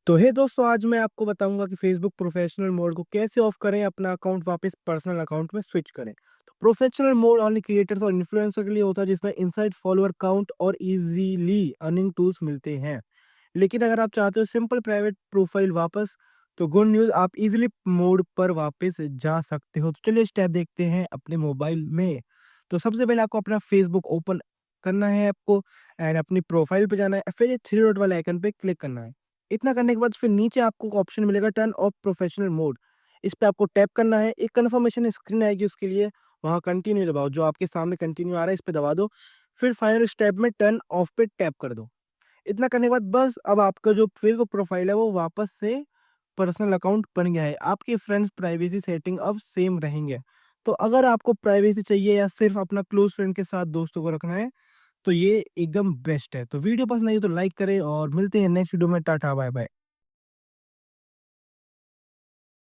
तो हे दोस्तों, आज मैं आपको बताऊंगा कि फेसबुक प्रोफेशनल मोड को कैसे ऑफ करें, अपना अकाउंट वापस पर्सनल अकाउंट में स्विच करें। तो प्रोफेशनल मोड ओनली क्रिएटर्स और इन्फ्लुएंसर के लिए होता है, जिसमें इनसाइड फॉलोअर काउंट और इजीली अर्निंग टूल्स मिलते हैं। लेकिन अगर आप चाहते हो सिंपल प्राइवेट प्रोफाइल वापस, तो गुड न्यूज़, आप इजीली मोड पर वापस जा सकते हो। तो चलिए स्टेप देखते हैं अपने मोबाइल में। तो सबसे पहले आपको अपना फेसबुक ओपन करना है आपको, एंड अपनी प्रोफाइल पे जाना है, फिर ये थ्री डॉट वाले आइकन पे क्लिक करना है। इतना करने के बाद फिर नीचे आपको ऑप्शन मिलेगा टर्न ऑफ प्रोफेशनल मोड। इस पे आपको टैप करना है, एक कन्फर्मेशन स्क्रीन आएगी उसके लिए, वहाँ कंटिन्यू दबाओ, जो आपके सामने कंटिन्यू आ रहा है इस पे दबा दो। फिर फाइनल स्टेप में टर्न ऑफ पे टैप कर दो। इतना करने के बाद बस अब आपका जो फेसबुक प्रोफाइल है वो वापस से पर्सनल अकाउंट बन गया है। आपके फ्रेंड्स प्राइवेसी सेटिंग अब सेम रहेंगे। तो अगर आपको प्राइवेसी चाहिए या सिर्फ अपना क्लोज फ्रेंड के साथ दोस्तों को रखना है, तो ये एकदम बेस्ट है। तो वीडियो पसंद आई तो लाइक करें और मिलते हैं नेक्स्ट वीडियो में। Tata bye bye.